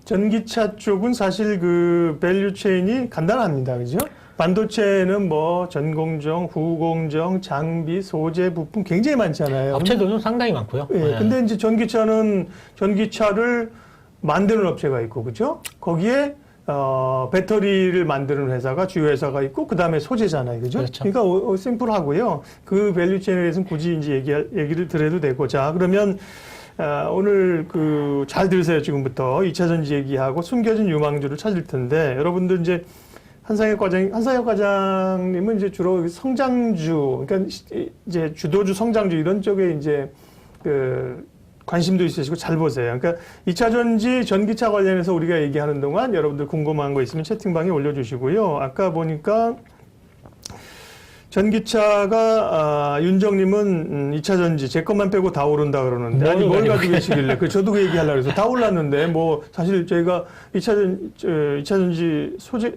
전기차 쪽은 사실 그 밸류 체인이 간단합니다. 그죠? 반도체는 뭐 전공정, 후공정, 장비, 소재, 부품 굉장히 많잖아요. 업체도 상당히 많고요. 예. 네. 근데 이제 전기차는 전기차를 만드는 업체가 있고, 그죠? 거기에 배터리를 만드는 회사가 주요 회사가 있고, 그 다음에 소재잖아요. 그죠? 그렇죠. 그러니까 심플하고요. 그 밸류 체인에 대해서는 굳이 이제 얘기를 드려도 되고. 자, 그러면 오늘 잘 들으세요. 지금부터 2차 전지 얘기하고 숨겨진 유망주를 찾을 텐데, 여러분들 이제 한상혁 과장님은 이제 주로 성장주, 그러니까 이제 주도주, 성장주 이런 쪽에 이제 관심도 있으시고 잘 보세요. 그러니까 2차 전지 전기차 관련해서 우리가 얘기하는 동안 여러분들 궁금한 거 있으면 채팅방에 올려주시고요. 아까 보니까 전기차가 윤정님은 2차 전지 제 것만 빼고 다 오른다 그러는데 아니 뭘 가지고 계시길래 저도 그 얘기하려고 해서 다 올랐는데 뭐 사실 저희가 2차 전지 소재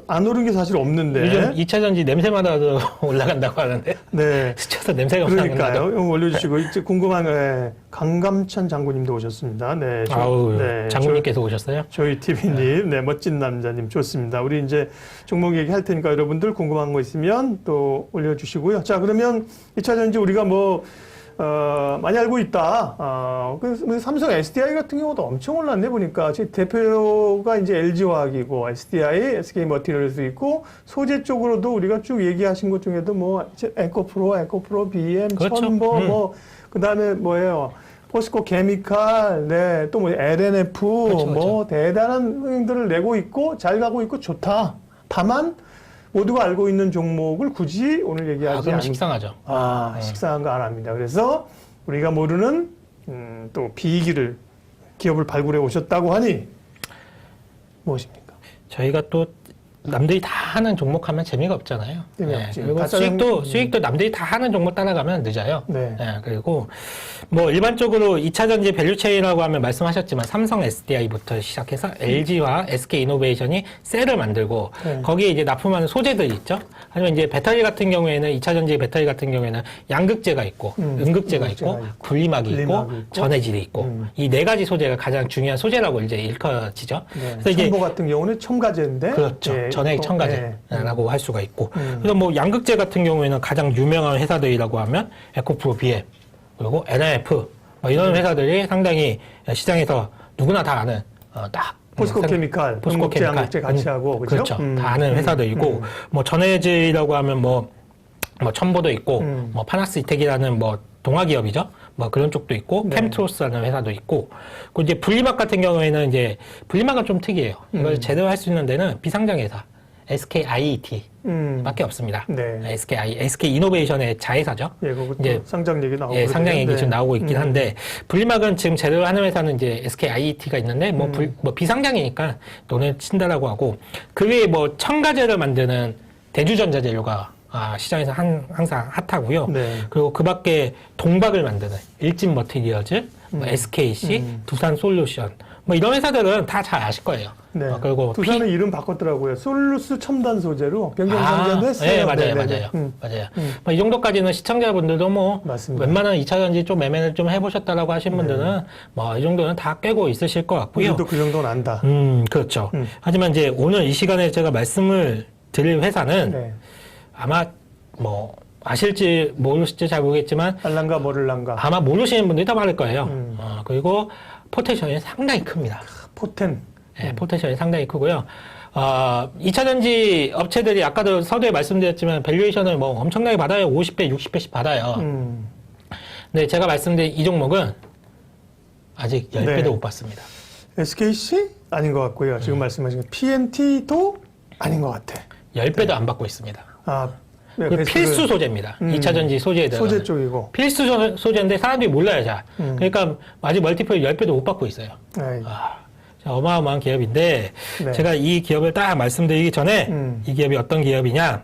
안 오른 게 사실 없는데 요즘 2차 전지 냄새마다도 올라간다고 하는데 네 스쳐서 냄새가 그러니까요. 올려주시고 이제 궁금한 강감찬 장군님도 오셨습니다. 네, 아우 네, 장군님께서 오셨어요? 저희 TV님, 네 멋진 남자님 좋습니다. 우리 이제 종목 얘기할 테니까 여러분들 궁금한 거 있으면 또 올려주시고요. 자, 그러면 2차 전지 우리가 많이 알고 있다. 삼성 SDI 같은 경우도 엄청 올랐네, 보니까. 제 대표가 이제 LG화학이고, SDI, SK 머티리얼도 있고, 소재 쪽으로도 우리가 쭉 얘기하신 것 중에도 에코프로, BM, 그렇죠. 천보, 그 다음에 뭐예요? 포스코 케미칼, 네, 또 LNF, 그렇죠. 대단한 흥행들을 내고 있고, 잘 가고 있고, 좋다. 다만, 모두가 알고 있는 종목을 굳이 오늘 얘기하지 그럼 식상하죠. 식상한 거 안 합니다. 그래서 우리가 모르는 또 기업을 발굴해 오셨다고 하니 무엇입니까? 저희가 또 남들이 다 하는 종목 하면 재미가 없잖아요. 재미없지. 그리고 수익도 남들이 다 하는 종목 따라가면 늦어요. 네. 그리고 뭐 일반적으로 2차 전지 밸류체인이라고 하면 말씀하셨지만 삼성 SDI부터 시작해서 LG와 SK 이노베이션이 셀을 만들고 거기에 이제 납품하는 소재들이 있죠. 하지만 이제 배터리 같은 경우에는 2차 전지 배터리 같은 경우에는 양극재가 있고 음극재가 있고 분리막이 있고 전해질이 있고 이 네 가지 소재가 가장 중요한 소재라고 이제 일컬어지죠. 네. 그래서 첨보 같은 경우는 첨가제인데 그렇죠. 전해액 첨가제라고 할 수가 있고 그래서 뭐 양극재 같은 경우에는 가장 유명한 회사들이라고 하면 에코프로 BM 그리고 NIF 이런 회사들이 상당히 시장에서 누구나 다 아는 포스코 케미칼, 양극재 같이 하고 그렇죠. 다 아는 회사들이고 뭐 전해질이라고 하면 뭐 첨보도 있고 뭐 파나스이텍이라는 뭐 동화 기업이죠. 뭐 그런 쪽도 있고 캠트로스라는 회사도 있고 그 이제 분리막 같은 경우에는 이제 분리막은 좀 특이해요. 이걸 제대로 할 수 있는 데는 비상장 회사 SKIET 밖에 없습니다. 네. SK 이노베이션의 자회사죠. 예, 이제 상장 얘기 나오고 상장 얘기 좀 나오고 있긴 한데 분리막은 지금 제대로 하는 회사는 이제 SKIET가 있는데 뭐 비상장이니까 돈을 친다라고 하고 그 외에 뭐 첨가제를 만드는 대주전자재료가 시장에서 항상 핫하고요. 그리고 그 밖에 동박을 만드는 일진 머티리얼즈, SKC, 두산 솔루션, 뭐 이런 회사들은 다 잘 아실 거예요. 네. 그리고 두산은 이름 바꿨더라고요. 솔루스 첨단 소재로 변경상장도 했어요. 네, 맞아요. 뭐 이 정도까지는 시청자분들도 뭐 맞습니다. 웬만한 2차 전지 좀 매매를 좀 해보셨다라고 하신 분들은 뭐 이 정도는 다 꿰고 있으실 것 같고요. 우리도 그 정도는 안다. 그렇죠. 하지만 이제 오늘 이 시간에 제가 말씀을 드릴 회사는 아마 뭐 아실지 모르실지 잘 모르겠지만 알랑가 모를랑가 아마 모르시는 분들이 더 많을 거예요. 그리고 포텐셜이 상당히 큽니다. 포텐셜이 상당히 크고요. 2차 전지 업체들이 아까도 서두에 말씀드렸지만 밸류에이션을 뭐 엄청나게 받아요. 50배, 60배씩 받아요. 근데 제가 말씀드린 이 종목은 아직 10배도 못 받습니다. SKC? 아닌 것 같고요. 지금 말씀하신 PNT도 아닌 것 같아. 10배도 안 받고 있습니다. 필수 소재입니다. 2차 전지 소재들. 소재 쪽이고. 필수 소재인데 사람들이 몰라요, 잘. 그러니까 아직 멀티플 10배도 못 받고 있어요. 어마어마한 기업인데, 제가 이 기업을 딱 말씀드리기 전에, 이 기업이 어떤 기업이냐.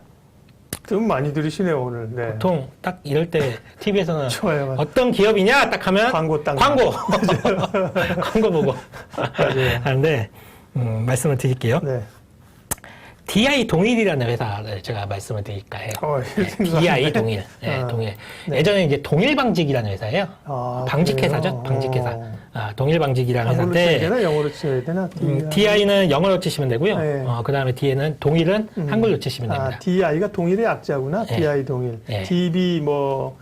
좀 많이 들으시네요, 오늘. 보통 딱 이럴 때, TV에서는 어떤 기업이냐, 딱 하면. 광고. 광고 보고. 하는데, 말씀을 드릴게요. DI 동일이라는 회사를 제가 말씀을 드릴까 해요. 이렇게 생각하네. DI 동일. 네, 동일. 네. 예전에 이제 동일방직이라는 회사예요. 방직회사죠. 그래요? 방직회사. 동일방직이라는 한글로 써야 회사인데 되나 영어로 써야 되나? DI는 영어로 치시면 되고요. 네. 그 다음에 D에는 동일은 한글로 치시면 됩니다. DI가 동일의 약자구나. 네. DI 동일. 네. DB 뭐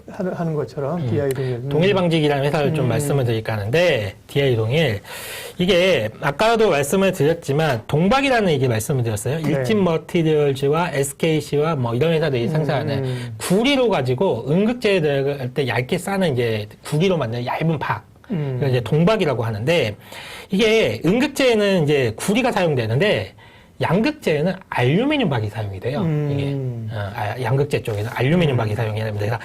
하는 것처럼 DI 동일. 동일방직이라는 회사를 좀 말씀을 드릴까 하는데 DI 동일 이게 아까도 말씀을 드렸지만 동박이라는 얘기 말씀을 드렸어요. 네. 일진 머티리얼즈와 SKC와 뭐 이런 회사들이 생산하는 구리로 가지고 응급제에 들어갈 때 얇게 싸는 이제 구리로 만든 얇은 박. 그걸 이제 동박이라고 하는데 이게 응급제에는 이제 구리가 사용되는데 양극재에는 알루미늄 박이 사용이 돼요. 이게 양극재 쪽에는 알루미늄 박이 사용이 됩니다.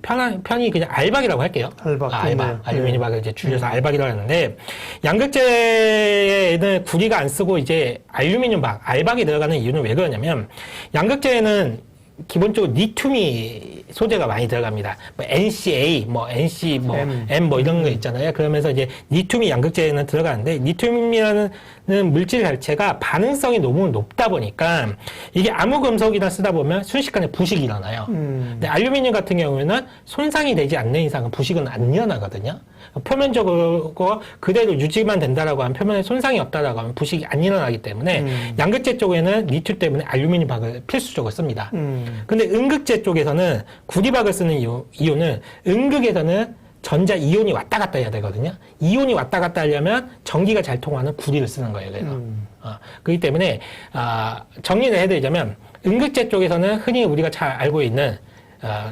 그래서 편히 그냥 알박이라고 할게요. 알박. 알박. 알루미늄 박을 이제 줄여서 알박이라고 하는데 양극재에는 구리가 안 쓰고 이제 알루미늄 박, 알박이 들어가는 이유는 왜 그러냐면 양극재에는 기본적으로 리튬이 소재가 많이 들어갑니다. 뭐 NCA, 뭐 NC, 뭐 M 뭐 이런 거 있잖아요. 그러면서 이제 리튬이 양극재에는 들어가는데 리튬이라는 물질 자체가 반응성이 너무 높다 보니까 이게 아무 금속이나 쓰다 보면 순식간에 부식이 일어나요. 근데 알루미늄 같은 경우에는 손상이 되지 않는 이상은 부식은 안 일어나거든요. 표면적으로 그대로 유지만 된다라고 하면 표면에 손상이 없다라고 하면 부식이 안 일어나기 때문에 양극재 쪽에는 리튬 때문에 알루미늄 박을 필수적으로 씁니다. 근데 음극재 쪽에서는 구리박을 쓰는 이유는 음극에서는 전자 이온이 왔다 갔다 해야 되거든요. 이온이 왔다 갔다 하려면 전기가 잘 통하는 구리를 쓰는 거예요. 그래서 그렇기 때문에 정리를 해드리자면 음극재 쪽에서는 흔히 우리가 잘 알고 있는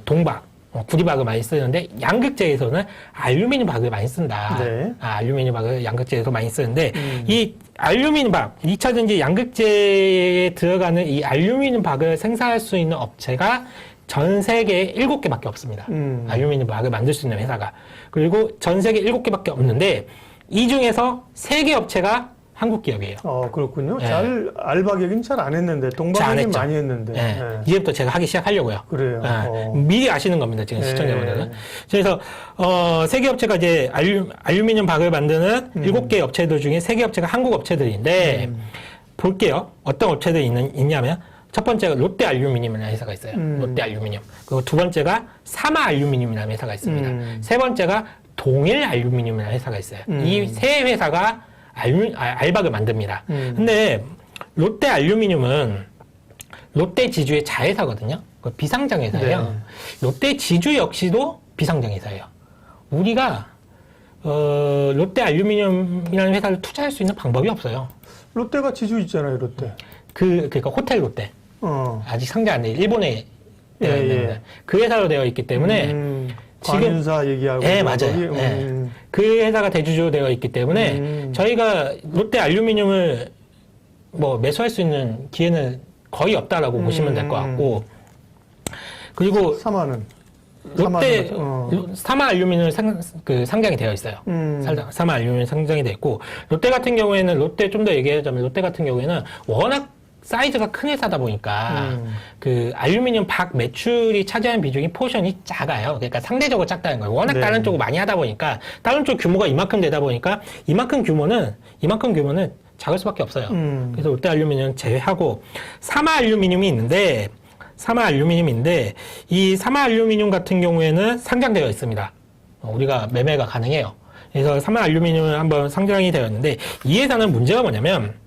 동박, 구리박을 많이 쓰는데 양극재에서는 알루미늄 박을 많이 쓴다. 네. 알루미늄 박을 양극재에서 많이 쓰는데 이 알루미늄 박, 2차전지 양극재에 들어가는 이 알루미늄 박을 생산할 수 있는 업체가 전 세계에 7개밖에 없습니다. 알루미늄 박을 만들 수 있는 회사가. 그리고 전 세계 7개밖에 없는데 이 중에서 3개 업체가 한국 기업이에요. 그렇군요. 네. 알박 얘기는 잘 안 했는데 동박 얘기는 많이 했는데. 네. 네. 이제부터 제가 하기 시작하려고요. 그래요. 미리 아시는 겁니다. 지금 시청자분들은. 그래서 3개 업체가 이제 알루미늄 박을 만드는 7개 업체들 중에 3개 업체가 한국 업체들인데 볼게요. 어떤 업체들이 있냐면 첫 번째가 롯데 알루미늄이라는 회사가 있어요. 롯데 알루미늄. 그리고 두 번째가 사마 알루미늄이라는 회사가 있습니다. 세 번째가 동일 알루미늄이라는 회사가 있어요. 이 세 회사가 알박을 만듭니다. 근데 롯데 알루미늄은 롯데 지주의 자회사거든요. 비상장 회사예요. 네. 롯데 지주 역시도 비상장 회사예요. 우리가 롯데 알루미늄이라는 회사를 투자할 수 있는 방법이 없어요. 롯데가 지주 있잖아요, 롯데. 그러니까 호텔 롯데. 아직 상장 안 돼. 일본에 되어 있는 그 회사로 되어 있기 때문에 지금 관윤사 얘기하고. 네, 맞아요. 그 회사가 대주주로 되어 있기 때문에 저희가 롯데 알루미늄을 뭐 매수할 수 있는 기회는 거의 없다라고 보시면 될 것 같고, 그리고 사마는 롯데 사마 알루미늄 상장이 되어 있어요. 사마 알루미늄 상장이 되어 있고, 롯데 같은 경우에는 좀 더 얘기하자면 롯데 같은 경우에는 워낙 사이즈가 큰 회사다 보니까 그 알루미늄 박 매출이 차지하는 비중이 포션이 작아요. 그러니까 상대적으로 작다는 거예요. 워낙 다른 쪽을 많이 하다 보니까 다른 쪽 규모가 이만큼 되다 보니까 이만큼 규모는 작을 수밖에 없어요. 그래서 롯데 알루미늄 제외하고 사마 알루미늄이 있는데 이 사마 알루미늄 같은 경우에는 상장되어 있습니다. 우리가 매매가 가능해요. 그래서 사마 알루미늄은 한번 상장이 되어 있는데 이 회사는 문제가 뭐냐면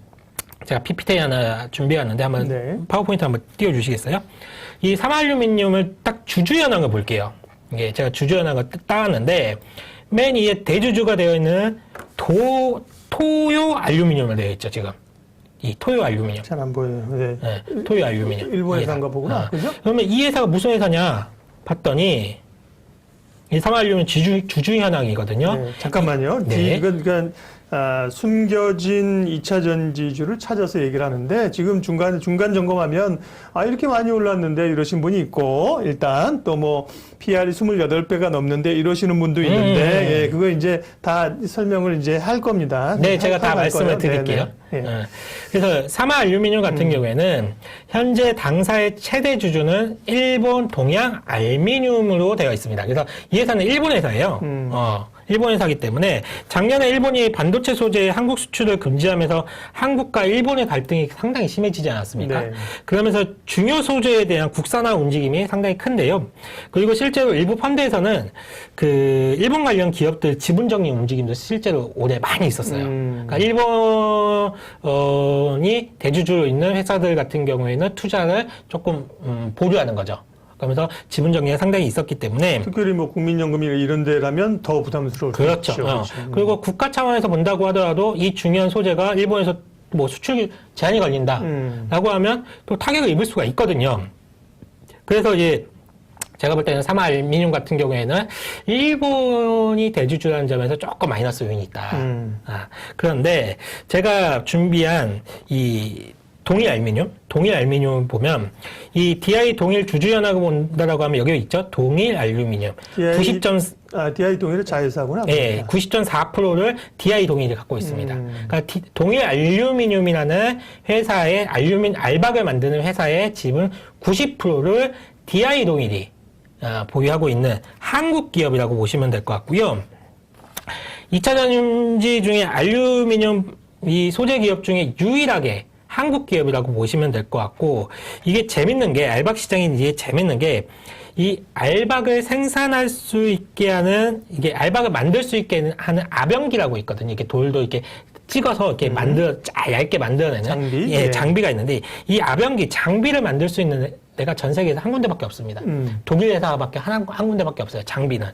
제가 PPT 하나 준비해왔는데 한번 파워포인트 한번 띄워주시겠어요? 이 사마알루미늄을 딱 주주 현황을 볼게요. 이게 제가 주주 현황을 따왔는데 맨 위에 대주주가 되어 있는 토요 알루미늄으로 되어 있죠, 지금. 이 토요 알루미늄. 잘 안 보여요. 네. 토요 알루미늄. 일본 회사인가 보구나. 그죠? 그러면 이 회사가 무슨 회사냐 봤더니 이 사마알루미늄 주주 현황이거든요. 네, 잠깐만요. 그러니까 숨겨진 2차 전지주를 찾아서 얘기를 하는데 지금 중간 점검하면 이렇게 많이 올랐는데 이러신 분이 있고 일단 또 뭐 PR이 28배가 넘는데 이러시는 분도 있는데 예, 그거 이제 다 설명을 이제 할 겁니다. 네, 제가 다 말씀을 드릴게요. 그래서 사마 알루미늄 같은 경우에는 현재 당사의 최대 주주는 일본 동양 알미늄으로 되어 있습니다. 그래서 이 회사는 일본 회사예요. 일본 회사이기 때문에 작년에 일본이 반도체 소재 한국 수출을 금지하면서 한국과 일본의 갈등이 상당히 심해지지 않았습니까? 네. 그러면서 중요 소재에 대한 국산화 움직임이 상당히 큰데요. 그리고 실제로 일부 펀드에서는 그 일본 관련 기업들 지분 정리 움직임도 실제로 올해 많이 있었어요. 그러니까 일본이 대주주로 있는 회사들 같은 경우에는 투자를 조금 보류하는 거죠. 그러면서 지분 정리가 상당히 있었기 때문에 특별히 뭐 국민연금이나 이런 데라면 더 부담스러울 수 그렇죠. 있죠. 그렇죠. 그리고 국가 차원에서 본다고 하더라도 이 중요한 소재가 일본에서 뭐 수출 제한이 걸린다라고 하면 또 타격을 입을 수가 있거든요. 그래서 이제 제가 볼 때는 사마알미늄 같은 경우에는 일본이 대주주라는 점에서 조금 마이너스 요인이 있다. 그런데 제가 준비한 이 동일 알루미늄 보면 이 DI 동일 주주연합을 본다라고 하면 여기 있죠. 동일 알루미늄. DI 동일의 자회사구나. 네, 90.4%를 DI 동일이 갖고 있습니다. 그러니까 동일 알루미늄이라는 회사의 알박을 만드는 회사의 지분 90%를 DI 동일이 보유하고 있는 한국 기업이라고 보시면 될 것 같고요. 2차 전지 중에 알루미늄 이 소재 기업 중에 유일하게 한국 기업이라고 보시면 될 것 같고, 이게 재밌는 게, 알박 시장이 이게 재밌는 게, 이 알박을 생산할 수 있게 하는, 이게 알박을 만들 수 있게 하는 아병기라고 있거든요. 이렇게 돌도 이렇게 찍어서 이렇게 얇게 만들어내는 장비? 예, 네. 장비가 있는데, 이 아병기, 장비를 만들 수 있는 데가 전 세계에서 한 군데밖에 없습니다. 독일 회사밖에 한 군데밖에 없어요. 장비는.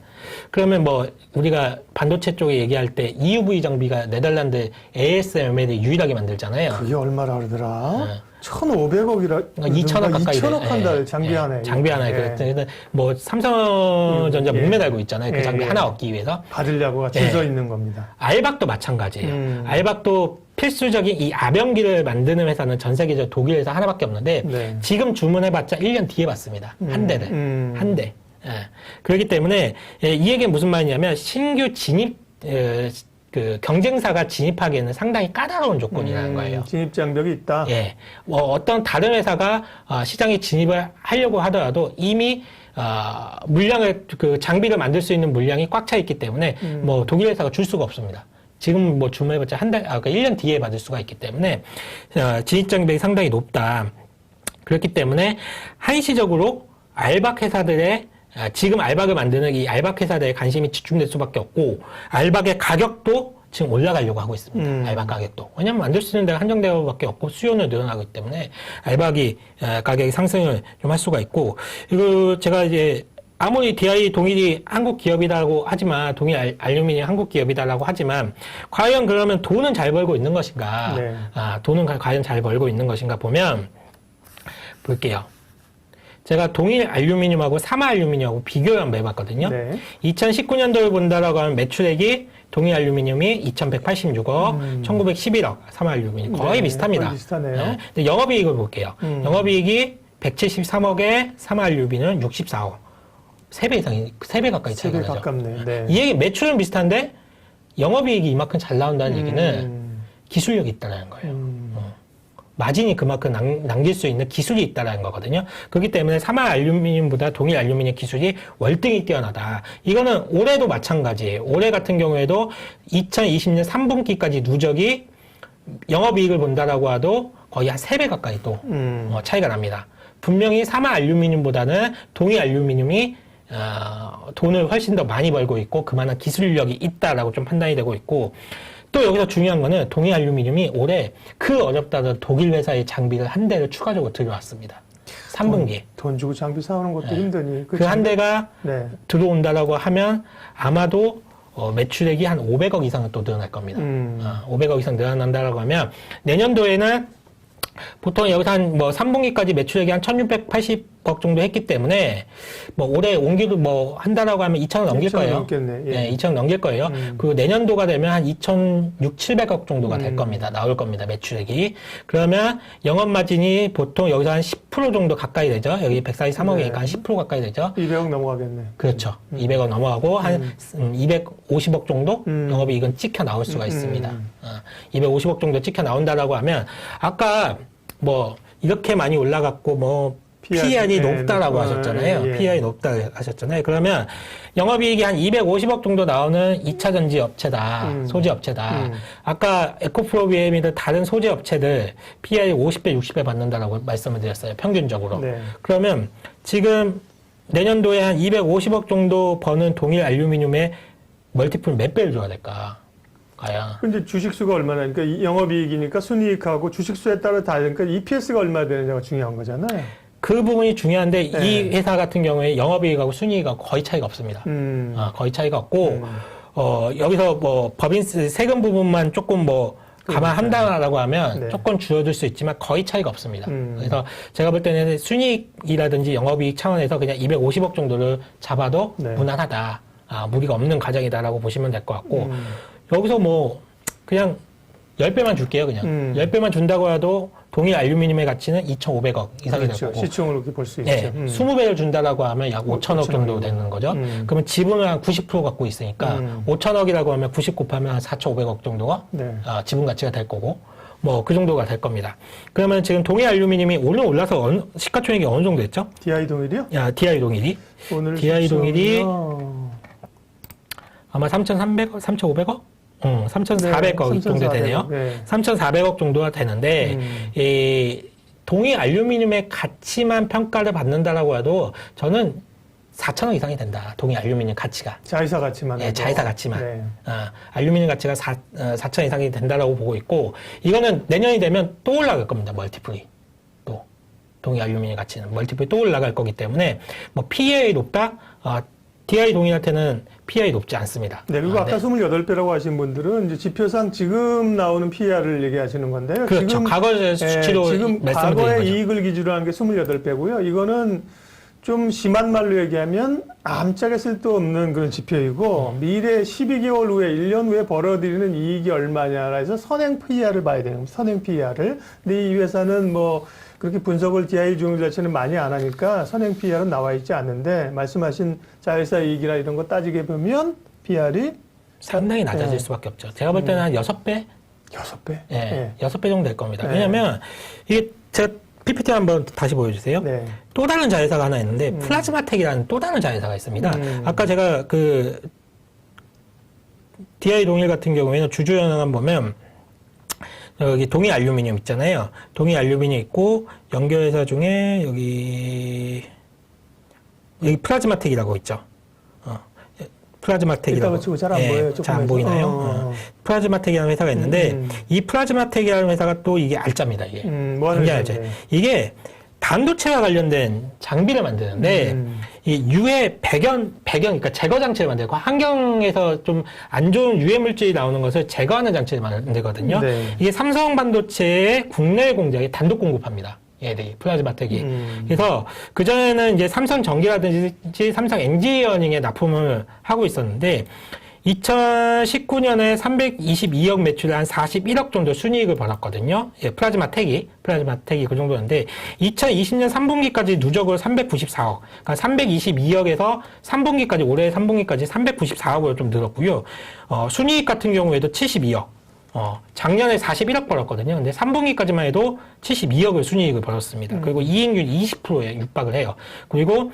그러면 뭐 우리가 반도체 쪽에 얘기할 때 EUV 장비가 네덜란드 ASML이 유일하게 만들잖아요. 그게 얼마라 그러더라? 1,500억이라. 2천억 가까이 2천억 한 달 예, 장비 예, 하나에. 장비 하나에. 그랬더니 뭐 삼성전자 예. 목매달고 있잖아요. 그 예, 장비 예. 하나 얻기 위해서. 받으려고 줄 서 있는 겁니다. 알박도 마찬가지예요. 알박도 필수적인 이 아병기를 만드는 회사는 전 세계적 독일 회사 하나밖에 없는데 네. 지금 주문해봤자 1년 뒤에 받습니다. 한 대를. 한 대. 예. 그렇기 때문에 이 얘기는 무슨 말이냐면 신규 진입 그 경쟁사가 진입하기에는 상당히 까다로운 조건이라는 거예요. 진입 장벽이 있다. 예. 어떤 다른 회사가 시장에 진입을 하려고 하더라도 이미 물량을 그 장비를 만들 수 있는 물량이 꽉 차 있기 때문에 뭐 독일 회사가 줄 수가 없습니다. 지금 뭐 주문해봤자 그러니까 1년 뒤에 받을 수가 있기 때문에 진입 장벽이 상당히 높다. 그렇기 때문에 한시적으로 알박 회사들의 지금 알박을 만드는 이 알박 회사들의 관심이 집중될 수밖에 없고, 알박의 가격도 지금 올라가려고 하고 있습니다. 알박 가격도. 왜냐면 만들 수 있는 데가 한정되어밖에 없고 수요는 늘어나기 때문에 알박이 가격이 상승을 좀 할 수가 있고, 이거 제가 이제 아무리 DI 동일이 한국 기업이라고 하지만, 동일 알루미늄 한국 기업이다라고 하지만, 과연 그러면 돈은 잘 벌고 있는 것인가? 네. 돈은 과연 잘 벌고 있는 것인가 보면, 볼게요. 제가 동일 알루미늄하고 사마 알루미늄하고 비교를 한번 해봤거든요. 네. 2019년도를 본다라고 하면 매출액이 동일 알루미늄이 2,186억, 1,911억, 사마 알루미늄 거의 네, 비슷합니다. 거의 비슷하네요. 네. 근데 영업이익을 볼게요. 영업이익이 173억에 사마 알루미늄은 64억. 3배 이상이, 3배 가까이 차이가 3배 나죠. 가깝네. 네. 이 얘기 매출은 비슷한데 영업이익이 이만큼 잘 나온다는 얘기는 기술력이 있다는 거예요. 마진이 그만큼 남길 수 있는 기술이 있다는 거거든요. 그렇기 때문에 사마 알루미늄보다 동일 알루미늄 기술이 월등히 뛰어나다. 이거는 올해도 마찬가지예요. 올해 같은 경우에도 2020년 3분기까지 누적이 영업이익을 본다라고 해도 거의 한 3배 가까이 또 차이가 납니다. 분명히 사마 알루미늄보다는 동일 알루미늄이 돈을 훨씬 더 많이 벌고 있고 그만한 기술력이 있다라고 좀 판단이 되고 있고, 또 여기서 중요한 거는 동일 알루미늄이 올해 그 어렵다던 독일 회사의 장비를 한 대를 추가적으로 들여왔습니다. 3분기에. 돈 주고 장비 사오는 것도 힘드니. 그 한 대가 네. 들어온다라고 하면 아마도 매출액이 한 500억 이상은 또 늘어날 겁니다. 500억 이상 늘어난다라고 하면 내년도에는 보통 여기서 한 뭐 3분기까지 매출액이 한 1,680억 정도 했기 때문에 뭐 올해 온기도 뭐 한다라고 하면 2,000억 넘길 2,000억 거예요. 넘겠네. 예. 네, 2,000억 넘길 거예요. 그 내년도가 되면 한 2,600, 700억 정도가 될 겁니다. 나올 겁니다. 매출액이. 그러면 영업 마진이 보통 여기서 한 10% 정도 가까이 되죠. 여기 143억이니까 한 10% 가까이 되죠. 200억 넘어가겠네. 그렇죠. 200억 넘어가고 한 250억 정도 영업이익은 찍혀 나올 수가 있습니다. 250억 정도 찍혀 나온다라고 하면 아까 뭐 이렇게 많이 올라갔고 뭐 PR이 높다라고 높아. 하셨잖아요. 예. PR이 높다 하셨잖아요. 그러면 영업이익이 한 250억 정도 나오는 2차 전지 업체다, 소재 업체다. 아까 에코프로비엠이든 다른 소재 업체들 PR이 50배, 60배 받는다라고 말씀을 드렸어요. 평균적으로. 네. 그러면 지금 내년도에 한 250억 정도 버는 동일 알루미늄의 멀티플 몇 배를 줘야 될까? 과연. 근데 주식수가 얼마나, 그러니까 이 영업이익이니까 순이익하고 주식수에 따라 다르니까 EPS가 얼마 되느냐가 중요한 거잖아요. 그 부분이 중요한데 네. 이 회사 같은 경우에 영업이익하고 순이익하고 거의 차이가 없습니다. 거의 차이가 없고 여기서 뭐 법인세 세금 부분만 조금 뭐 감안한다라고 하면 네. 조금 줄어들 수 있지만 거의 차이가 없습니다. 그래서 제가 볼 때는 순이익이라든지 영업이익 차원에서 그냥 250억 정도를 잡아도 네. 무난하다. 무리가 없는 가정이다라고 보시면 될 것 같고 여기서 뭐 그냥 10배만 줄게요. 그냥 10배만 준다고 해도 동일 알루미늄의 가치는 2,500억 이상이 그렇죠. 될 거고 시총으로 이렇게 볼 수 있죠. 네, 20배를 준다라고 하면 약 5천억 정도 되는 거죠. 그러면 지분을 한 90% 갖고 있으니까 5천억이라고 하면 90 곱하면 한 4,500억 정도가 네. 지분 가치가 될 거고 뭐 그 정도가 될 겁니다. 그러면 지금 동일 알루미늄이 오늘 올라서 시가총액이 어느 정도 됐죠? DI 동일이요? DI 동일이 오늘 DI 동일이 시총이요. 아마 3,300억, 3,500억? 3,400억 네, 정도 되네요. 네. 3,400억 정도가 되는데 이 동일 알루미늄의 가치만 평가를 받는다라고 해도 저는 4천억 이상이 된다. 동일 알루미늄 가치가. 자회사 가치만. 예, 해도. 자회사 가치만. 네. 알루미늄 가치가 4천 이상이 된다라고 보고 있고 이거는 내년이 되면 또 올라갈 겁니다. 멀티플이. 또 동일 알루미늄 가치는 멀티플이 또 올라갈 거기 때문에 뭐 PEI 높다? DI 동일한테는 PEI 높지 않습니다. 네, 그리고 아까 28배라고 하신 분들은 이제 지표상 지금 나오는 PER을 얘기하시는 건데요. 그렇죠. 지금, 과거 수치로 지금 말씀드린 과거의 거죠. 이익을 기준으로 한 게 28배고요. 이거는 좀 심한 말로 얘기하면 아무짝에 쓸데없는 그런 지표이고 미래 12개월 후에 1년 후에 벌어들이는 이익이 얼마냐라 해서 선행 PER을 봐야 되는 겁니다. 선행 PER을. 근데 이 회사는 뭐 그렇게 분석을 DI 중일 자체는 많이 안 하니까 선행 PER은 나와 있지 않는데 말씀하신 자회사 이익이나 이런 거 따지게 보면 PER이 상당히 낮아질 네. 수밖에 없죠. 제가 볼 때는 한 6배? 6배? 예, 6배 정도 될 겁니다. 네. 왜냐면 이게 제가 PPT 한번 다시 보여주세요. 네. 또 다른 자회사가 하나 있는데 플라즈마텍이라는 또 다른 자회사가 있습니다. 아까 제가 그 DI 동일 같은 경우에는 주주 현황을 보면 여기 동일 알루미늄 있잖아요. 동일 알루미늄 있고 연결회사 중에 여기 플라즈마텍이라고 있죠. 플라즈마텍이라고. 이따가 치고 잘 안 보여요. 잘 안 보이나요? 플라즈마텍이라는 회사가 있는데 이 플라즈마텍이라는 회사가 또 이게 알짜입니다. 이게 뭐 하는 굉장히 알짜. 이게 반도체와 관련된 장비를 만드는데 이 유해 배경 그러니까 제거 장치를 만들고 환경에서 좀 안 좋은 유해 물질이 나오는 것을 제거하는 장치를 만들거든요. 네. 이게 삼성 반도체의 국내 공장에 단독 공급합니다. 얘들이 플라즈마텍이. 그래서 그 전에는 이제 삼성 전기라든지 삼성 엔지니어링에 납품을 하고 있었는데 2019년에 322억 매출에 한 41억 정도 순이익을 벌었거든요. 예, 플라즈마텍이 그 정도였는데 2020년 3분기까지 누적으로 394억. 그러니까 322억에서 3분기까지 올해 3분기까지 394억으로 좀 늘었고요. 순이익 같은 경우에도 72억. 작년에 41억 벌었거든요. 근데 3분기까지만 해도 72억을 순이익을 벌었습니다. 그리고 이익률 20%에 육박을 해요. 그리고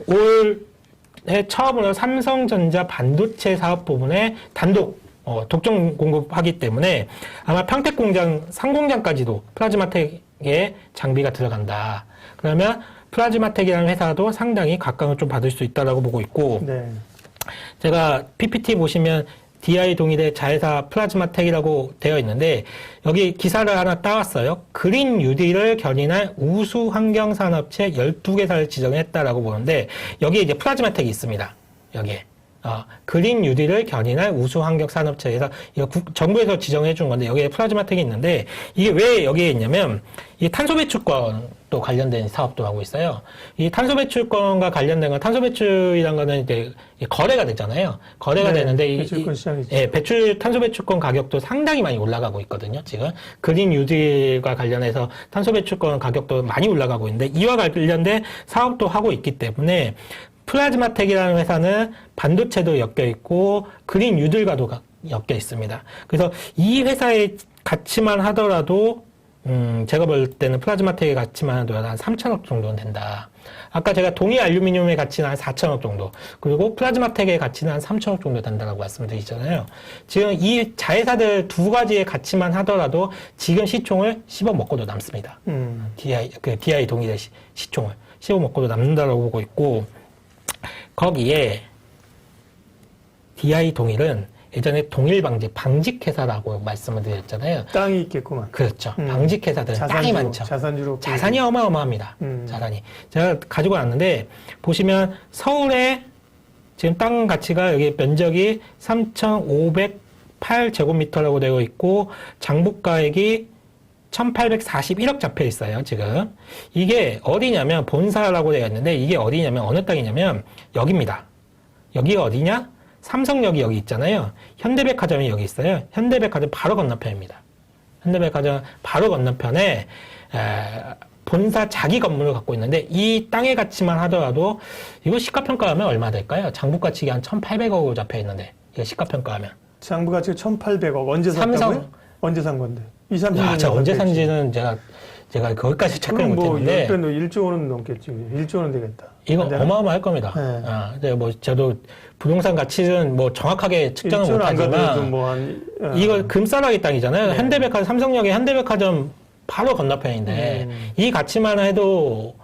올해 처음으로 삼성전자 반도체 사업 부분에 단독 독점 공급하기 때문에 아마 평택 공장, 상공장까지도 플라즈마텍의 장비가 들어간다. 그러면 플라즈마텍이라는 회사도 상당히 각광을 좀 받을 수 있다라고 보고 있고 네. 제가 PPT 보시면 DI 동일의 자회사 플라즈마텍이라고 되어 있는데 여기 기사를 하나 따왔어요. 그린 뉴딜을 견인할 우수 환경 산업체 12개사를 지정했다라고 보는데 여기에 이제 플라즈마텍이 있습니다. 여기에. 그린 뉴딜을 견인할 우수 환경 산업체에서 이거 정부에서 지정해 준 건데 여기에 플라즈마텍이 있는데 이게 왜 여기에 있냐면 이 탄소 배출권도 관련된 사업도 하고 있어요. 이 탄소 배출권과 관련된 건 탄소 배출이란 거는 이제 거래가 되잖아요. 거래가 네, 되는데 배출권 시장이죠. 탄소 배출권 가격도 상당히 많이 올라가고 있거든요. 지금 그린 뉴딜과 관련해서 탄소 배출권 가격도 많이 올라가고 있는데 이와 관련된 사업도 하고 있기 때문에 플라즈마텍이라는 회사는 반도체도 엮여 있고 그린 뉴딜과도 엮여 있습니다. 그래서 이 회사의 가치만 하더라도 제가 볼 때는 플라즈마텍의 가치만 하더라도 한 3천억 정도는 된다. 아까 제가 동일 알루미늄의 가치는 한 4천억 정도, 그리고 플라즈마텍의 가치는 한 3천억 정도 된다고 말씀드리잖아요. 지금 이 자회사들 두 가지의 가치만 하더라도 지금 시총을 씹어 먹고도 남습니다. DI 동일의 시총을 씹어 먹고도 남는다라고 보고 있고, 거기에 DI 동일은 예전에 방직회사라고 말씀을 드렸잖아요. 땅이 있겠구만. 그렇죠. 방직회사들은 땅이 많죠. 자산주로. 자산이 어마어마합니다. 자산이. 제가 가지고 왔는데, 보시면 서울에 지금 땅 가치가 여기 면적이 3,508제곱미터라고 되어 있고, 장부가액이 1,841억 잡혀 있어요, 지금. 이게 어디냐면, 본사라고 되어 있는데, 이게 어디냐면, 어느 땅이냐면, 여기입니다. 여기가 어디냐? 삼성역이 여기 있잖아요. 현대백화점이 여기 있어요. 현대백화점 바로 건너편입니다. 현대백화점 바로 건너편에 본사 자기 건물을 갖고 있는데, 이 땅의 가치만 하더라도 이거 시가평가하면 얼마 될까요? 장부가치가 한 1,800억으로 잡혀 있는데, 이거 시가평가하면. 장부가치가 1,800억. 언제 샀다고요? 삼성. 언제 산 건데? 2, 30년 제가 언제 산지는 제가 거기까지 체크를 못했는데. 10배는 1조 원은 넘겠지. 1조 원은 되겠다. 이거 어마어마할 겁니다. 네. 뭐 저도 부동산 가치는 뭐 정확하게 측정을 못하지만, 이거 금싸라기 땅이잖아요. 네. 현대백화점, 삼성역의 현대백화점 바로 건너편인데, 이 가치만 해도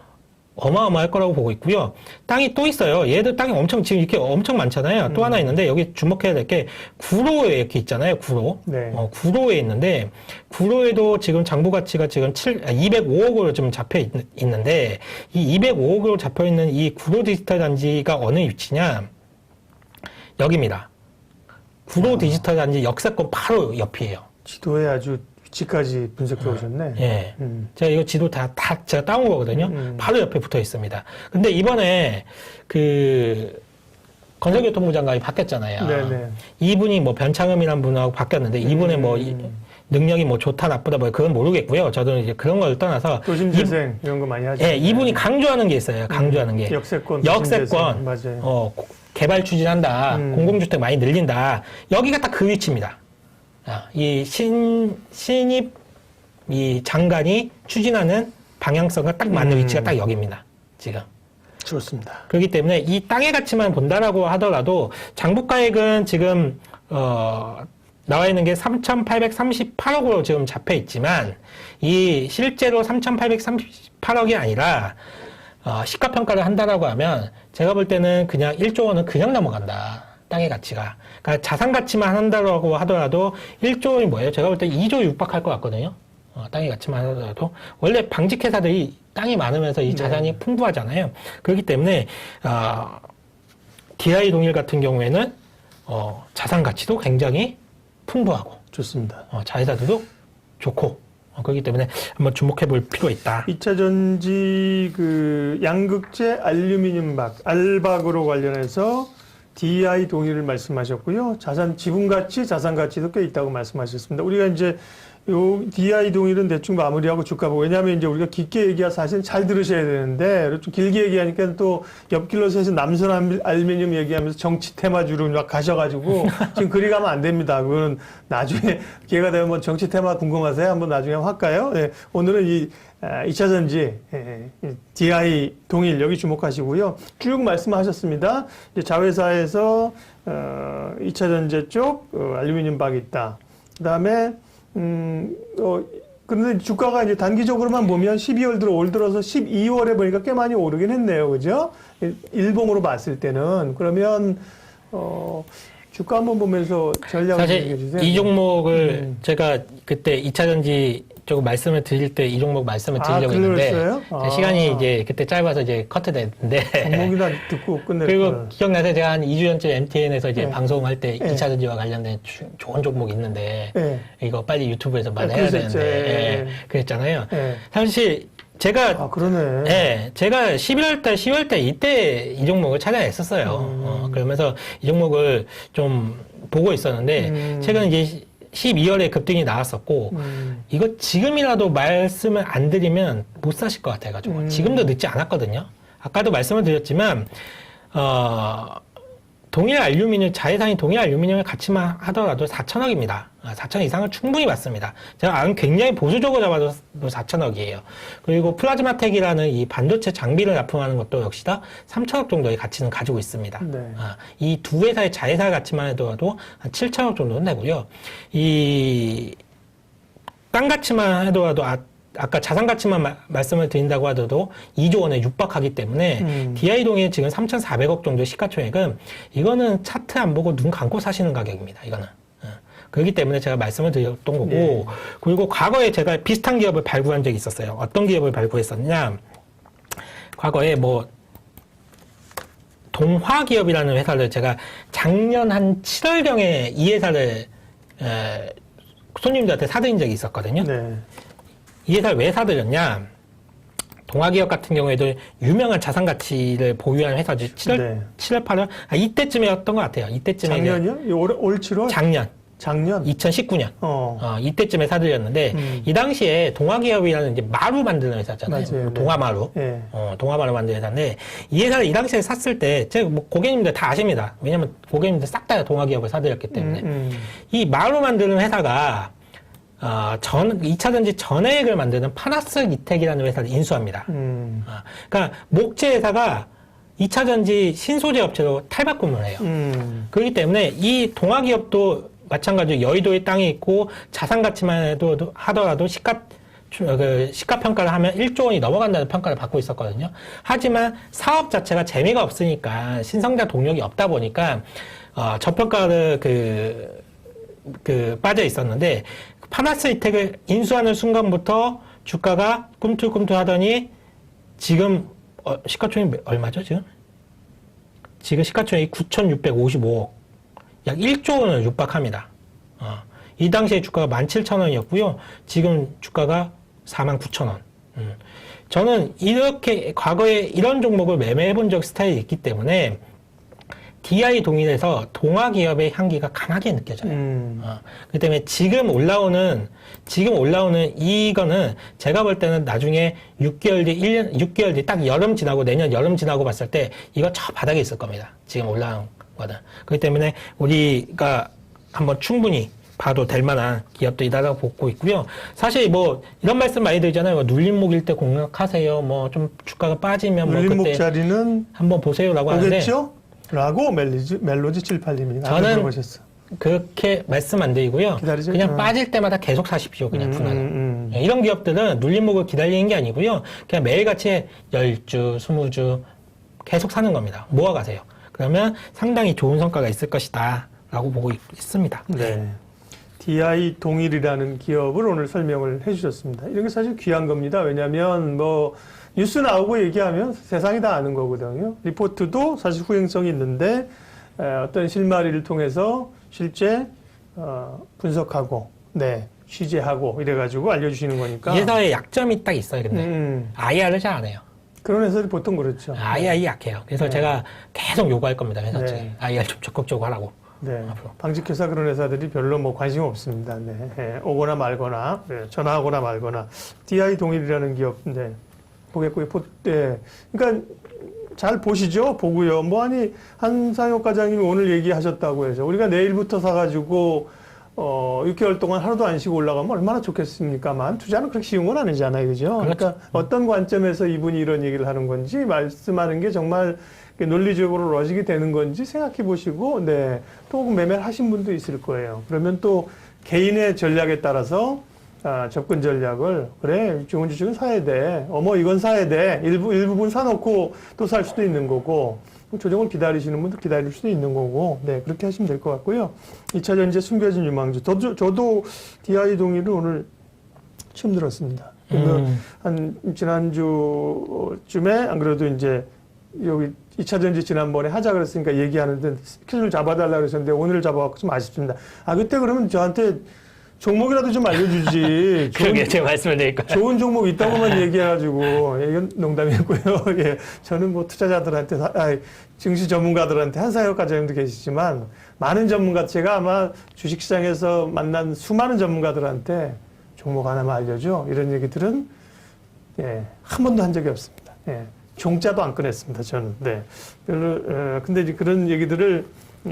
어마어마할 거라고 보고 있고요. 땅이 또 있어요. 얘도 땅이 지금 이렇게 엄청 많잖아요. 또 하나 있는데, 여기 주목해야 될 게, 구로에 이렇게 있잖아요. 구로. 네. 구로에 있는데, 구로에도 지금 장부 가치가 지금 205억으로 좀 잡혀 있는데, 이 205억으로 잡혀 있는 이 구로 디지털 단지가 어느 위치냐? 여기입니다. 구로 디지털 단지 역세권 바로 옆이에요. 지도에 아주 위치까지 분석해 오셨네. 예. 제가 이거 지도 다 제가 따온 거거든요. 바로 옆에 붙어 있습니다. 근데 이번에 건설교통부 장관이 바뀌었잖아요. 네네. 이분이 뭐 변창흠이라는 분하고 바뀌었는데, 이분의 뭐 능력이 뭐 좋다 나쁘다 뭐 그건 모르겠고요. 저도 이제 그런 걸 떠나서 도심재생 이런 거 많이 하죠. 예, 이분이 강조하는 게 있어요. 강조하는 게 역세권. 맞아요. 개발 추진한다. 공공주택 많이 늘린다. 여기가 딱 그 위치입니다. 이 신입 이 장관이 추진하는 방향성과 딱 맞는 위치가 딱 여기입니다. 지금. 좋습니다. 그렇기 때문에 이 땅의 가치만 본다라고 하더라도 장부가액은 지금 나와 있는 게 3,838억으로 지금 잡혀 있지만, 이 실제로 3,838억이 아니라 시가평가를 한다라고 하면 제가 볼 때는 그냥 1조 원은 그냥 넘어간다. 땅의 가치가. 그러니까 자산 가치만 한다고 하더라도 1조 원이 뭐예요? 제가 볼 때 2조 육박할 것 같거든요. 땅의 가치만 하더라도. 원래 방직회사들이 땅이 많으면서 이 자산이 풍부하잖아요. 그렇기 때문에 DI 동일 같은 경우에는 자산 가치도 굉장히 풍부하고 좋습니다. 자회사들도 좋고, 그렇기 때문에 한번 주목해 볼 필요가 있다. 2차 전지 양극재 알루미늄 알박으로 관련해서 DI 동일을 말씀하셨고요. 지분 가치, 자산 가치도 꽤 있다고 말씀하셨습니다. 우리가 이제 요 DI 동일은 대충 마무리하고 주가 보고, 왜냐하면 이제 우리가 깊게 얘기하 사실 잘 들으셔야 되는데, 좀 길게 얘기하니까 또 옆길로 새서 남선 알루미늄 얘기하면서 정치 테마주로 막 가셔가지고 지금 그리 가면 안 됩니다. 그거는 나중에 기회가 되면 뭐 정치 테마 궁금하세요? 한번 나중에 할까요? 네, 오늘은 이 2차 전지 DI 동일 여기 주목하시고요. 쭉 말씀하셨습니다. 이제 자회사에서 2차 전지 쪽 알루미늄 박이 있다. 그다음에 그런데 주가가 이제 단기적으로만 보면 12월 올 들어서 12월에 보니까 꽤 많이 오르긴 했네요. 그죠? 일봉으로 봤을 때는. 그러면, 주가 한번 보면서 전략을 얘기해 주세요. 사실 이 종목을 제가 그때 2차 전지 조금 말씀을 드릴 때 이 종목 말씀을 드리려고 했는데, 시간이 이제 그때 짧아서 이제 커트됐는데. 종목이나 듣고 끝냈구나. 그리고 기억나세요? 제가 한 2주 전쯤 MTN에서 이제 방송할 때 2차 전지와 관련된 좋은 종목이 있는데, 이거 빨리 유튜브에서 말해야 되는데, 그랬잖아요. 사실 제가 그러네. 제가 11월 달, 10월 달 이때 이 종목을 찾아냈었어요. 그러면서 이 종목을 좀 보고 있었는데, 최근 이제 12월에 급등이 나왔었고, 이거 지금이라도 말씀을 안 드리면 못 사실 것 같아가지고, 지금도 늦지 않았거든요. 아까도 말씀을 드렸지만, 동일 알루미늄, 자회사인 동일 알루미늄의 가치만 하더라도 4천억입니다. 4천 이상은 충분히 받습니다. 제가 굉장히 보수적으로 잡아도 4천억이에요. 그리고 플라즈마텍이라는 이 반도체 장비를 납품하는 것도 역시나 3천억 정도의 가치는 가지고 있습니다. 네. 이 두 회사의 자회사 가치만 해도 한 7천억 정도는 되고요. 이 땅 가치만 해도 아까 자산 가치만 말씀을 드린다고 하더라도 2조 원에 육박하기 때문에 DI동의 지금 3,400억 정도의 시가총액은 이거는 차트 안 보고 눈 감고 사시는 가격입니다. 이거는. 그렇기 때문에 제가 말씀을 드렸던 거고 네. 그리고 과거에 제가 비슷한 기업을 발굴한 적이 있었어요. 어떤 기업을 발굴했었냐? 과거에 뭐 동화기업이라는 회사를 제가 작년 한 7월경에 이 회사를 손님들한테 사드린 적이 있었거든요. 네. 이 회사를 왜 사드렸냐? 동화기업 같은 경우에도 유명한 자산 가치를 보유하는 회사죠. 7월, 8월? 이때쯤이었던 것 같아요. 이때쯤에. 작년이요? 올 7월? 작년? 2019년. 이때쯤에 사드렸는데, 이 당시에 동화기업이라는 이제 마루 만드는 회사잖아요. 맞아요. 동화마루. 네. 동화마루 만드는 회사인데, 이 회사를 이 당시에 샀을 때, 제가 뭐 고객님들 다 아십니다. 왜냐면 고객님들 싹 다 동화기업을 사드렸기 때문에. 이 마루 만드는 회사가, 2차 전지 전해액을 만드는 파나스 이텍이라는 회사를 인수합니다. 그러니까 목재 회사가 2차 전지 신소재 업체로 탈바꿈을 해요. 그렇기 때문에 이 동화기업도 마찬가지로 여의도에 땅이 있고 자산 가치만 하더라도 시가 평가를 하면 1조 원이 넘어간다는 평가를 받고 있었거든요. 하지만 사업 자체가 재미가 없으니까 신성장 동력이 없다 보니까 저평가를 빠져 있었는데 파나스 이텍을 인수하는 순간부터 주가가 꿈틀꿈틀 하더니 지금 시가총액이 얼마죠 지금? 지금 시가총액이 9,655억 약 1조 원을 육박합니다. 이 당시에 주가가 17,000원이었고요. 지금 주가가 49,000원. 저는 이렇게 과거에 이런 종목을 매매해 본 적 스타일이 있기 때문에 DI 동일해서 동화기업의 향기가 강하게 느껴져요. 그렇기 때문에 지금 올라오는 이거는 제가 볼 때는 나중에 6개월 뒤 딱 여름 지나고 내년 여름 지나고 봤을 때 이거 저 바닥에 있을 겁니다. 지금 올라온 거는. 그렇기 때문에 우리가 한번 충분히 봐도 될 만한 기업들이다라고 보고 있고요. 사실 뭐 이런 말씀 많이 드리잖아요. 뭐 눌림목일 때 공략하세요. 뭐 좀 주가가 빠지면 뭐 눌림목 그때 자리는 한번 보세요라고 하는데 보겠죠? 라고 멜로지 78님이 저는 물어보셨어. 그렇게 말씀 안 드리고요. 기다리죠? 그냥 빠질 때마다 계속 사십시오. 그냥 분할. 이런 기업들은 눌림목을 기다리는 게 아니고요. 그냥 매일같이 10주, 20주 계속 사는 겁니다. 모아가세요. 그러면 상당히 좋은 성과가 있을 것이다 라고 보고 있습니다. 네. DI 동일이라는 기업을 오늘 설명을 해주셨습니다. 이런 게 사실 귀한 겁니다. 왜냐하면 뭐 뉴스 나오고 얘기하면 세상이 다 아는 거거든요. 리포트도 사실 후행성이 있는데 어떤 실마리를 통해서 실제 분석하고 취재하고 이래가지고 알려주시는 거니까. 이 회사의 약점이 딱 있어요. 근데 IR을 잘 안 해요. 그런 회사들이 보통 그렇죠. IR이 약해요. 그래서 제가 계속 요구할 겁니다. 회사 측에. IR 좀 적극적으로 하라고. 네. 앞으로. 방직회사 그런 회사들이 별로 뭐 관심 없습니다. 네. 오거나 말거나, 전화하거나 말거나. DI 동일이라는 기업, 보겠고요. 그러니까 잘 보시죠. 보고요. 뭐 아니, 한상혁 과장님이 오늘 얘기하셨다고 해서 우리가 내일부터 사가지고 6개월 동안 하루도 안 쉬고 올라가면 얼마나 좋겠습니까만 투자는 그렇게 쉬운 건 아니잖아요. 그죠? 그렇죠. 그러니까 어떤 관점에서 이분이 이런 얘기를 하는 건지 말씀하는 게 정말 논리적으로 로직이 되는 건지 생각해 보시고, 또 매매를 하신 분도 있을 거예요. 그러면 또 개인의 전략에 따라서 접근 전략을, 그래, 좋은 주식은 사야 돼. 이건 사야 돼. 일부분 사놓고 또 살 수도 있는 거고, 조정을 기다리시는 분도 기다릴 수도 있는 거고, 그렇게 하시면 될 것 같고요. 2차 전지의 숨겨진 유망주. 저도 DI 동의를 오늘 처음 들었습니다. 한 지난주쯤에 안 그래도 이제 여기 2차 전지 지난번에 하자 그랬으니까 얘기하는데 스케줄 잡아달라 그러셨는데 오늘 잡아갖고 좀 아쉽습니다. 그때 그러면 저한테 종목이라도 좀 알려주지. 그러게 제가 말씀을 드릴까요? 좋은 종목 있다고만 얘기해가지고, 이건 농담이었고요. 저는 뭐 투자자들한테, 증시 전문가들한테 한상혁 과장님도 계시지만, 많은 전문가, 제가 아마 주식시장에서 만난 수많은 전문가들한테 종목 하나만 알려줘. 이런 얘기들은, 한 번도 한 적이 없습니다. 종자도 안 꺼냈습니다, 저는. 별로, 근데 이제 그런 얘기들을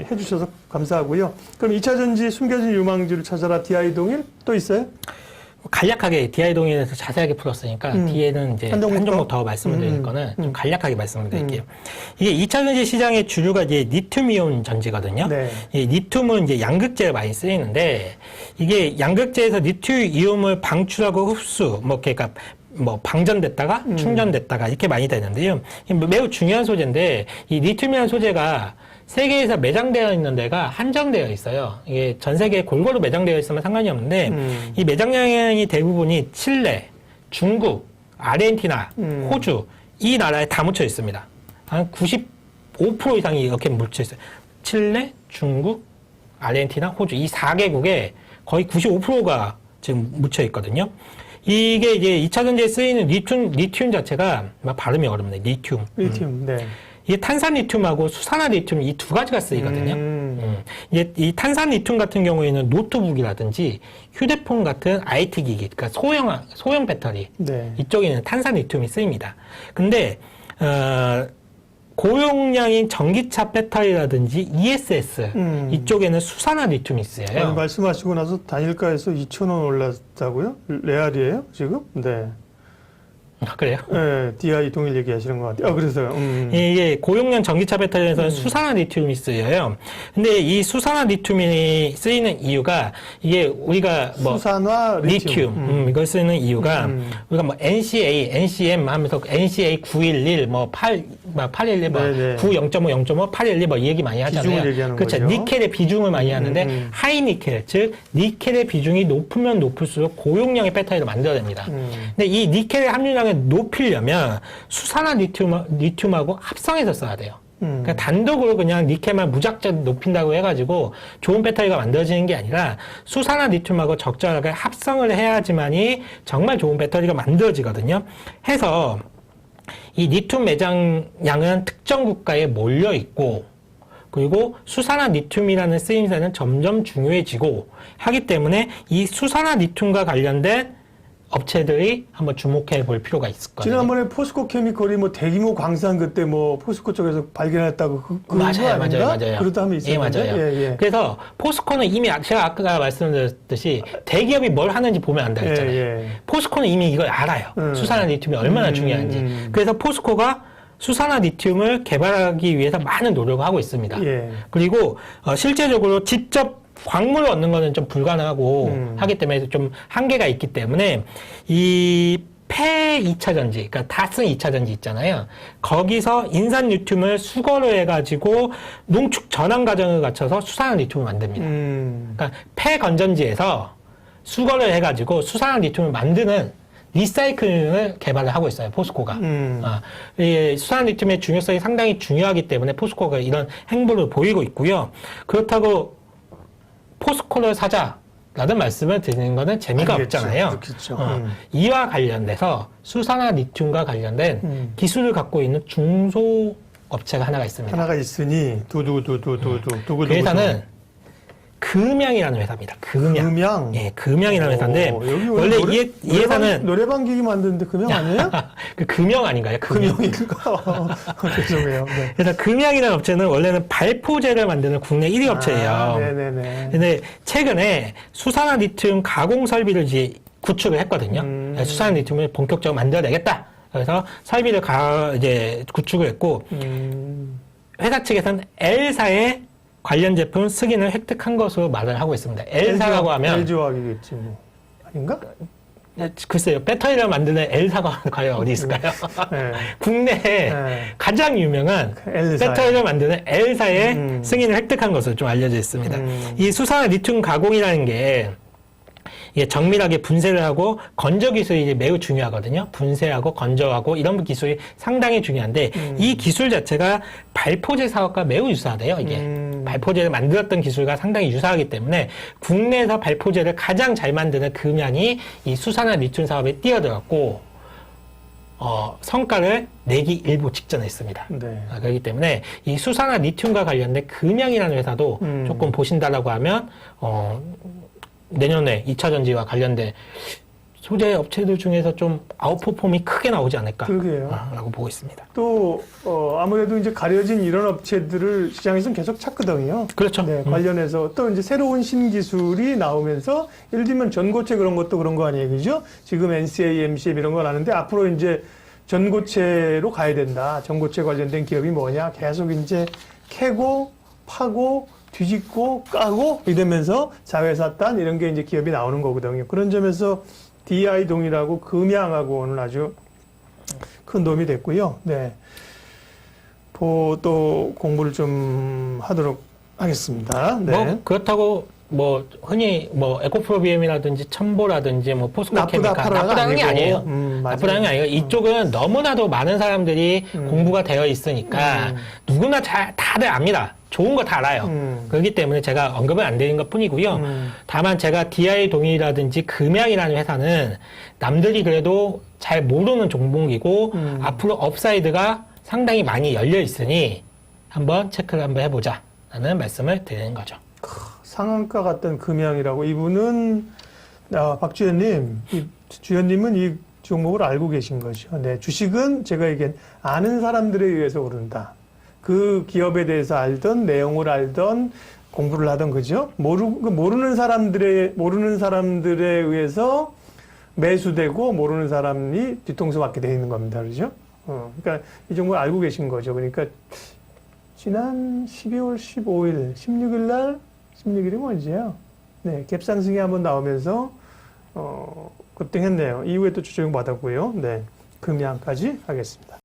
해주셔서 감사하고요. 그럼 2차 전지 숨겨진 유망주를 찾아라 DI 동일 또 있어요? 간략하게 DI 동일에 대해서 자세하게 풀었으니까 뒤에는 이제 한 종목 더 말씀을 드릴 거는 좀 간략하게 말씀을 드릴게요. 이게 2차 전지 시장의 주류가 이제 리튬이온 전지거든요. 네. 이 리튬은 이제 양극재에 많이 쓰이는데 이게 양극재에서 리튬이온을 방출하고 흡수 뭐 그러니까 뭐 방전됐다가 충전됐다가 이렇게 많이 되는데요. 매우 중요한 소재인데 이 리튬이라는 소재가 세계에서 매장되어 있는 데가 한정되어 있어요. 이게 전 세계에 골고루 매장되어 있으면 상관이 없는데 이 매장량이 대부분이 칠레, 중국, 아르헨티나, 호주 이 나라에 다 묻혀 있습니다. 한 95% 이상이 이렇게 묻혀 있어요. 칠레, 중국, 아르헨티나, 호주 이 4개국에 거의 95%가 지금 묻혀 있거든요. 이게 이제 2차 전지에 쓰이는 리튬 자체가 막 발음이 어렵네. 리튬. 네. 이게 탄산 리튬하고 수산화 리튬 이 두 가지가 쓰이거든요. 이제 이 탄산 리튬 같은 경우에는 노트북이라든지 휴대폰 같은 IT 기기, 그러니까 소형 배터리 네. 이쪽에는 탄산 리튬이 쓰입니다. 근데 고용량인 전기차 배터리라든지 ESS 이쪽에는 수산화 리튬이 쓰여요. 말씀하시고 나서 단일가에서 2,000원 올랐다고요? 레알이에요 지금? 네. 그래요? 네, DI 동일 얘기하시는 것 같아요. 그래서요. 이게 고용량 전기차 배터리에서는 수산화 리튬이 쓰여요. 근데 이 수산화 리튬이 쓰이는 이유가 이게 우리가 뭐 수산화 리튬, 이걸 쓰는 이유가 우리가 뭐 NCA, NCM 하면서 NCA 911, 뭐 811, 뭐 9.0.5, 0.5, 812 뭐 이 얘기 많이 하잖아요. 비중을 얘기하는 그렇죠. 거죠. 니켈의 비중을 많이 하는데 하이 니켈, 즉 니켈의 비중이 높으면 높을수록 고용량의 배터리를 만들어냅니다. 근데 이 니켈의 함유량을 높이려면 수산화 리튬하고 합성해서 써야 돼요. 그러니까 단독으로 그냥 니켈만 무작정 높인다고 해가지고 좋은 배터리가 만들어지는 게 아니라 수산화 리튬하고 적절하게 합성을 해야지만이 정말 좋은 배터리가 만들어지거든요. 해서 이 리튬 매장량은 특정 국가에 몰려 있고 그리고 수산화 리튬이라는 쓰임새는 점점 중요해지고 하기 때문에 이 수산화 리튬과 관련된 업체들이 한번 주목해 볼 필요가 있을 거예요. 지난번에 포스코 케미컬이 뭐 대규모 광산 그때 뭐 포스코 쪽에서 발견했다고 그거 맞아요. 그렇다 하면 있었는데. 예, 맞아요. 예. 그래서 포스코는 이미 제가 아까 말씀드렸듯이 대기업이 뭘 하는지 보면 안다 했잖아요. 예. 포스코는 이미 이걸 알아요. 수산화 리튬이 얼마나 중요한지. 그래서 포스코가 수산화 리튬을 개발하기 위해서 많은 노력을 하고 있습니다. 예. 그리고 실제적으로 직접 광물을 얻는 거는 좀 불가능하고 하기 때문에 좀 한계가 있기 때문에 이 폐 2차 전지, 그러니까 다승 2차 전지 있잖아요. 거기서 인산 리튬을 수거를 해가지고 농축 전환 과정을 거쳐서 수산화 리튬을 만듭니다. 그러니까 폐 건전지에서 수거를 해가지고 수산화 리튬을 만드는 리사이클링을 개발을 하고 있어요, 포스코가. 이 수산화 리튬의 중요성이 상당히 중요하기 때문에 포스코가 이런 행보를 보이고 있고요. 그렇다고 포스코를 사자라는 말씀을 드리는 거는 재미가 없잖아요. 이와 관련돼서 수산화 리튬과 관련된 기술을 갖고 있는 중소업체가 하나가 있습니다. 하나가 있으니 그 회사는 금양이라는 회사입니다. 금양. 예, 금양이라는 회사인데 원래 이 회사는 노래방 기기 만드는데 금양 아니에요? 그 금양 아닌가요? 금양인가? 죄송해요. 네. 그래서 금양이라는 업체는 원래는 발포제를 만드는 국내 1위 업체예요. 네네네. 근데 최근에 수산화 리튬 가공 설비를 이제 구축을 했거든요. 수산화 리튬을 본격적으로 만들어내겠다. 그래서 설비를 이제 구축을 했고 회사 측에서는 L사의 관련 제품 승인을 획득한 것으로 말을 하고 있습니다. L사라고 하면 LG화학이겠지 뭐. 아닌가? 글쎄요. 배터리를 만드는 L사가 과연 어디 있을까요? 네. 국내에 가장 유명한 L사에. 배터리를 만드는 L사의 승인을 획득한 것으로 좀 알려져 있습니다. 이 수산화 리튬 가공이라는 게 이게 정밀하게 분쇄를 하고 건조 기술이 이제 매우 중요하거든요. 분쇄하고 건조하고 이런 기술이 상당히 중요한데 이 기술 자체가 발포제 사업과 매우 유사하대요. 이게 발포제를 만들었던 기술과 상당히 유사하기 때문에 국내에서 발포제를 가장 잘 만드는 금양이 이 수산화 리튬 사업에 뛰어들었고 성과를 내기 일부 직전에 있습니다. 네. 그렇기 때문에 이 수산화 리튬과 관련된 금양이라는 회사도 조금 보신다라고 하면 내년에 2차 전지와 관련된 소재 업체들 중에서 좀 아웃퍼폼이 크게 나오지 그러게요. 않을까라고 보고 있습니다. 또 아무래도 이제 가려진 이런 업체들을 시장에서는 계속 찾거든요. 그렇죠. 네, 관련해서 또 이제 새로운 신기술이 나오면서 예를 들면 전고체 그런 것도 그런 거 아니에요, 그죠? 지금 NCA, MCM 이런 건 아는데 앞으로 이제 전고체로 가야 된다. 전고체 관련된 기업이 뭐냐? 계속 이제 캐고 파고 뒤집고 까고 이러면서 자회사단 이런 게 이제 기업이 나오는 거거든요. 그런 점에서 DI 동일하고 금양하고 오늘 아주 큰 도움이 됐고요. 네. 또 공부를 좀 하도록 하겠습니다. 네. 뭐 그렇다고 뭐 흔히 뭐 에코프로비엠이라든지 첨보라든지 뭐 포스코케미칼 나쁘다는 게 아니에요. 나쁘다는 게 아니에요. 이쪽은 너무나도 많은 사람들이 공부가 되어 있으니까 누구나 다들 압니다. 좋은 거 다 알아요. 그렇기 때문에 제가 언급은 안 드린 것 뿐이고요. 다만 제가 DI 동일이라든지 금양이라는 회사는 남들이 그래도 잘 모르는 종목이고 앞으로 업사이드가 상당히 많이 열려 있으니 한번 체크를 한번 해보자 라는 말씀을 드리는 거죠. 상한가 같던 금양이라고 이분은 박주현님, 주현님은 이 종목을 알고 계신 거죠. 네, 주식은 제가 얘기한 아는 사람들에 의해서 오른다. 그 기업에 대해서 알던 내용을 알던 공부를 하던 그죠? 모르는 사람들에 의해서 매수되고 모르는 사람이 뒤통수 맞게 돼 있는 겁니다. 그죠? 그러니까 이 종목을 알고 계신 거죠. 그러니까 지난 12월 15일, 16일 날 16일이 뭐지요? 네, 갭상승이 한번 나오면서 급등했네요. 이후에 또 주저용 받았고요. 네, 금양까지 하겠습니다.